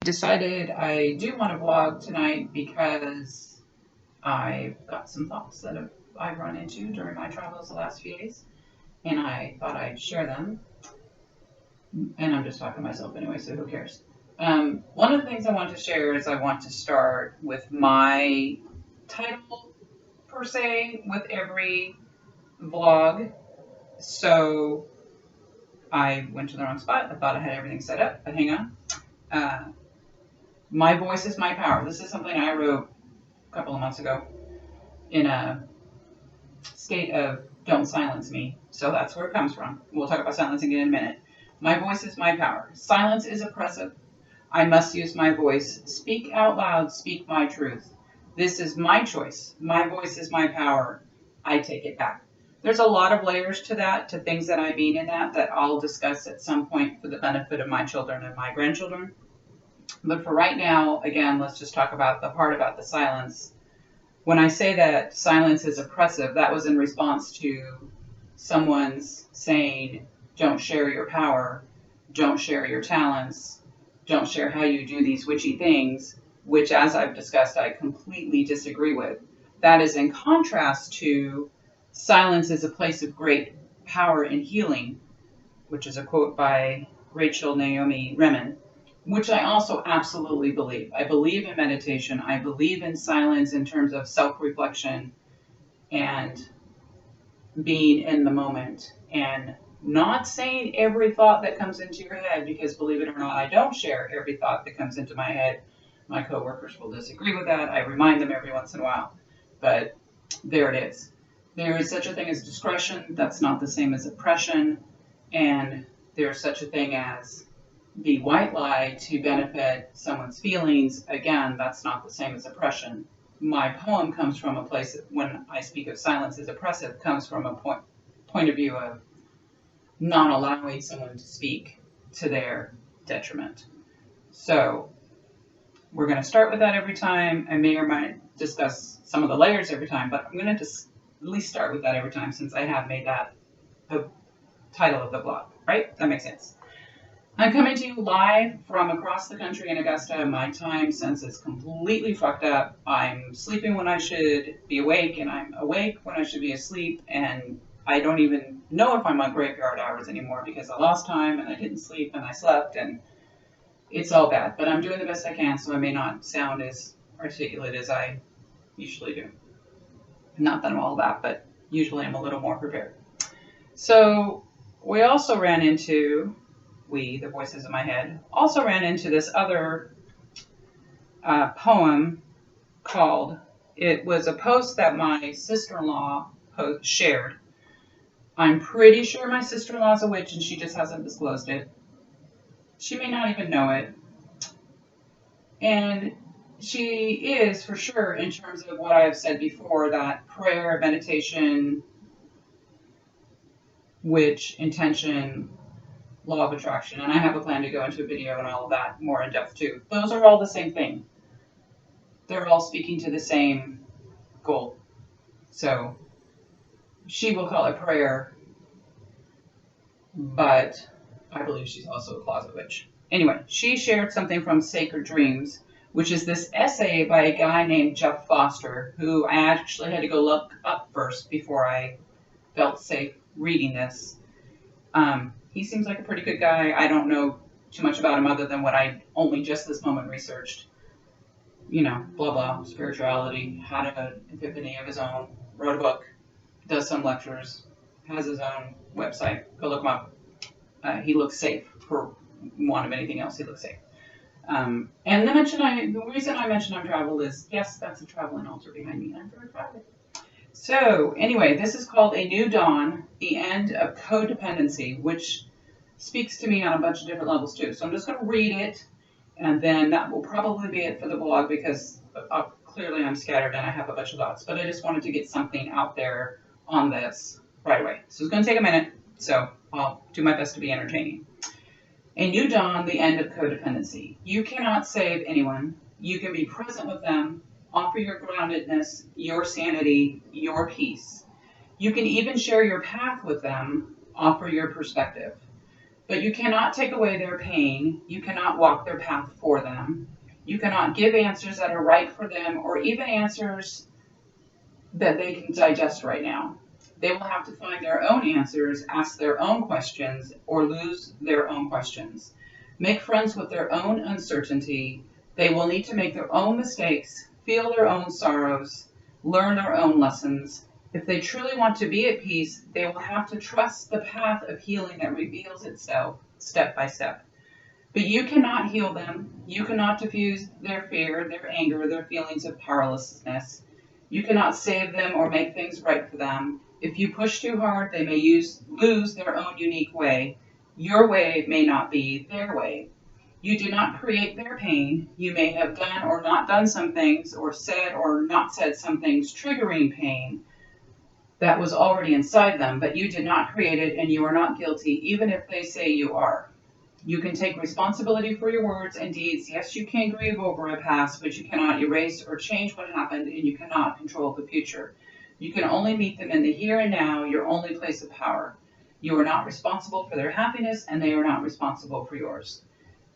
Decided I do want to vlog tonight because I've got some thoughts that I've run into during my travels the last few days, and I thought I'd share them. And I'm just talking to myself anyway, so who cares? One of the things I want to share is I want to start with my title, per se, with every vlog. So I went to the wrong spot. I thought I had everything set up, but hang on. My voice is my power. This is something I wrote a couple of months ago in a state of don't silence me. So that's where it comes from. We'll talk about silencing it in a minute. My voice is my power. Silence is oppressive. I must use my voice. Speak out loud. Speak my truth. This is my choice. My voice is my power. I take it back. There's a lot of layers to that, to things that I mean in that I'll discuss at some point for the benefit of my children and my grandchildren. But for right now, again, let's just talk about the part about the silence. When I say that silence is oppressive, that was in response to someone's saying, don't share your power, don't share your talents, don't share how you do these witchy things, which, as I've discussed, I completely disagree with. That is in contrast to silence is a place of great power and healing, which is a quote by Rachel Naomi Remen, which I also absolutely believe. I believe in meditation. I believe in silence in terms of self-reflection and being in the moment and not saying every thought that comes into your head, because believe it or not, I don't share every thought that comes into my head. My coworkers will disagree with that. I remind them every once in a while, but there it is. There is such a thing as discretion. That's not the same as oppression. And there's such a thing as the white lie to benefit someone's feelings. Again, that's not the same as oppression. My poem comes from a place, when I speak of silence as oppressive, comes from a point of view of not allowing someone to speak to their detriment. So we're going to start with that every time. I may or might discuss some of the layers every time, but I'm going to just at least start with that every time, since I have made that the title of the blog, right? That makes sense. I'm coming to you live from across the country in Augusta. My time sense is completely fucked up. I'm sleeping when I should be awake, and I'm awake when I should be asleep, and I don't even know if I'm on graveyard hours anymore because I lost time and I didn't sleep and I slept, and it's all bad. But I'm doing the best I can, so I may not sound as articulate as I usually do. Not that I'm all that, but usually I'm a little more prepared. So we also ran into... the voices in my head, also ran into this other poem called, it was a post that my sister-in-law shared. I'm pretty sure my sister-in-law is a witch and she just hasn't disclosed it. She may not even know it. And she is, for sure, in terms of what I've said before, that prayer, meditation, witch, intention, law of attraction, and I have a plan to go into a video and all of that more in depth too. Those are all the same thing. They're all speaking to the same goal. So she will call it prayer, but I believe she's also a closet witch. Anyway, she shared something from Sacred Dreams, which is this essay by a guy named Jeff Foster, who I actually had to go look up first before I felt safe reading this. He seems like a pretty good guy. I don't know too much about him other than what I only just this moment researched. You know, blah, blah, spirituality, had an epiphany of his own, wrote a book, does some lectures, has his own website. Go look him up. He looks safe. For want of anything else, he looks safe. And the reason I mentioned I'm traveled is, yes, that's a traveling altar behind me. I'm very proud of it. So anyway, this is called A New Dawn, the End of Codependency, which speaks to me on a bunch of different levels too. So I'm just going to read it, and then that will probably be it for the blog, because clearly I'm scattered and I have a bunch of thoughts. But I just wanted to get something out there on this right away. So it's going to take a minute, so I'll do my best to be entertaining. A New Dawn, the End of Codependency. You cannot save anyone. You can be present with them. Offer your groundedness, your sanity, your peace. You can even share your path with them, offer your perspective. But you cannot take away their pain. You cannot walk their path for them. You cannot give answers that are right for them or even answers that they can digest right now. They will have to find their own answers, ask their own questions, or lose their own questions. Make friends with their own uncertainty. They will need to make their own mistakes, feel their own sorrows, learn their own lessons. If they truly want to be at peace, they will have to trust the path of healing that reveals itself step by step. But you cannot heal them. You cannot diffuse their fear, their anger, their feelings of powerlessness. You cannot save them or make things right for them. If you push too hard, they may lose their own unique way. Your way may not be their way. You do not create their pain. You may have done or not done some things, or said or not said some things triggering pain that was already inside them, but you did not create it and you are not guilty, even if they say you are. You can take responsibility for your words and deeds. Yes, you can grieve over a past, but you cannot erase or change what happened, and you cannot control the future. You can only meet them in the here and now, your only place of power. You are not responsible for their happiness, and they are not responsible for yours.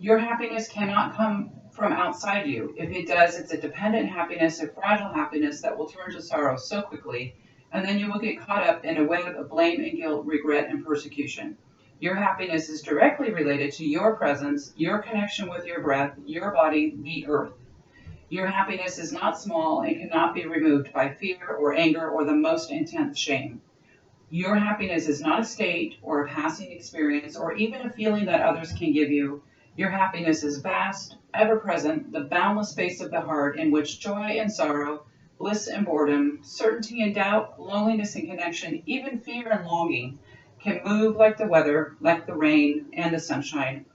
Your happiness cannot come from outside you. If it does, it's a dependent happiness, a fragile happiness that will turn to sorrow so quickly, and then you will get caught up in a web of blame and guilt, regret, and persecution. Your happiness is directly related to your presence, your connection with your breath, your body, the earth. Your happiness is not small and cannot be removed by fear or anger or the most intense shame. Your happiness is not a state or a passing experience or even a feeling that others can give you. Your happiness is vast, ever present, the boundless space of the heart in which joy and sorrow, bliss and boredom, certainty and doubt, loneliness and connection, even fear and longing, can move like the weather, like the rain and the sunshine,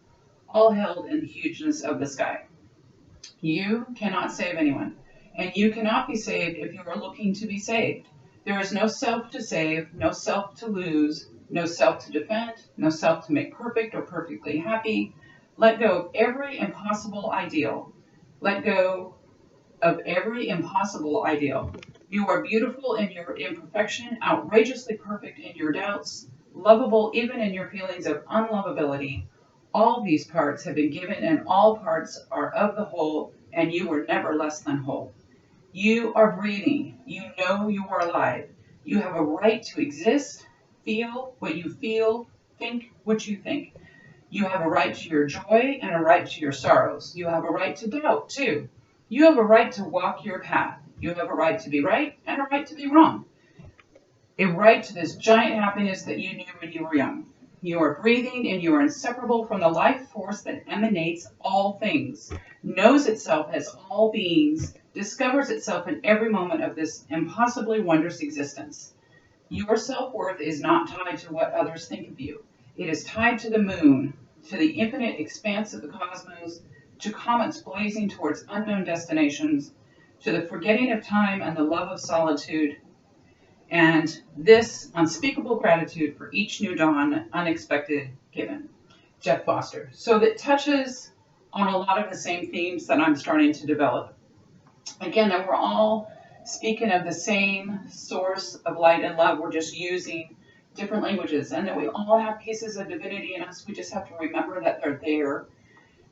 all held in the hugeness of the sky. You cannot save anyone, and you cannot be saved if you are looking to be saved. There is no self to save, no self to lose, no self to defend, no self to make perfect or perfectly happy. Let go of every impossible ideal. Let go of every impossible ideal. You are beautiful in your imperfection, outrageously perfect in your doubts, lovable even in your feelings of unlovability. All these parts have been given, and all parts are of the whole, and you are never less than whole. You are breathing. You know you are alive. You have a right to exist, feel what you feel, think what you think. You have a right to your joy and a right to your sorrows. You have a right to doubt, too. You have a right to walk your path. You have a right to be right and a right to be wrong. A right to this giant happiness that you knew when you were young. You are breathing and you are inseparable from the life force that emanates all things, knows itself as all beings, discovers itself in every moment of this impossibly wondrous existence. Your self-worth is not tied to what others think of you. It is tied to the moon, to the infinite expanse of the cosmos, to comets blazing towards unknown destinations, to the forgetting of time and the love of solitude, and this unspeakable gratitude for each new dawn, unexpected given. Jeff Foster. So that touches on a lot of the same themes that I'm starting to develop. Again, that we're all speaking of the same source of light and love. We're just using different languages, and that we all have pieces of divinity in us. We just have to remember that they're there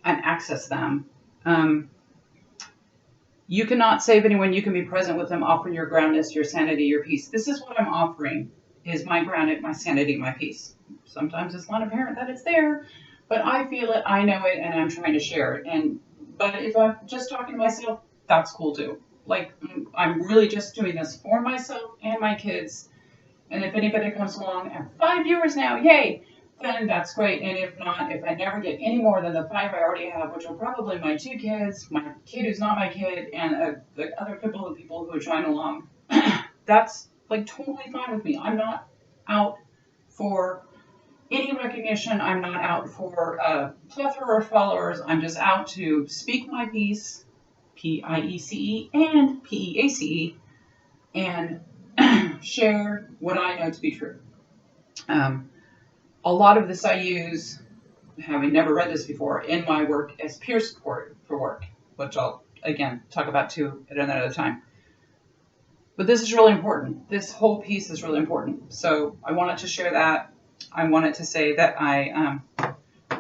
and access them. You cannot save anyone. You can be present with them, offer your groundness, your sanity, your peace. This is what I'm offering, is my grounded, my sanity, my peace. Sometimes it's not apparent that it's there, but I feel it, I know it, and I'm trying to share it. But if I'm just talking to myself, that's cool too. Like, I'm really just doing this for myself and my kids. And if anybody comes along at 5 viewers now, yay, then that's great. And if not, if I never get any more than the 5 I already have, which are probably my 2 kids, my kid who's not my kid, and the other couple of people who are trying along, that's like totally fine with me. I'm not out for any recognition. I'm not out for a plethora of followers. I'm just out to speak my piece, P-I-E-C-E and P-E-A-C-E, and share what I know to be true. A lot of this I use, having never read this before, in my work as peer support for work, which I'll, again, talk about too at another time. But this is really important. This whole piece is really important. So I wanted to share that. I wanted to say that I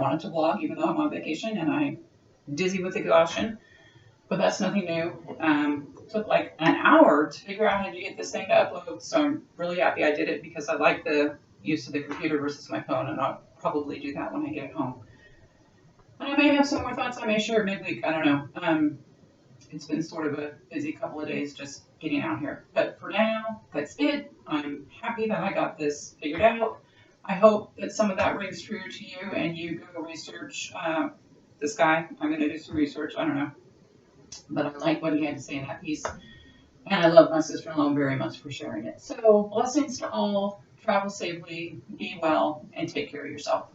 wanted to vlog even though I'm on vacation and I'm dizzy with exhaustion, but that's nothing new. Took like an hour to figure out how to get this thing to upload, so I'm really happy I did it because I like the use of the computer versus my phone, and I'll probably do that when I get home. And I may have some more thoughts I may share midweek. I don't know. It's been sort of a busy couple of days just getting out here. But for now, that's it. I'm happy that I got this figured out. I hope that some of that rings true to you and you go research this guy. I'm going to do some research. I don't know. But I like what he had to say in that piece. And I love my sister-in-law very much for sharing it. So blessings to all. Travel safely, be well, and take care of yourself.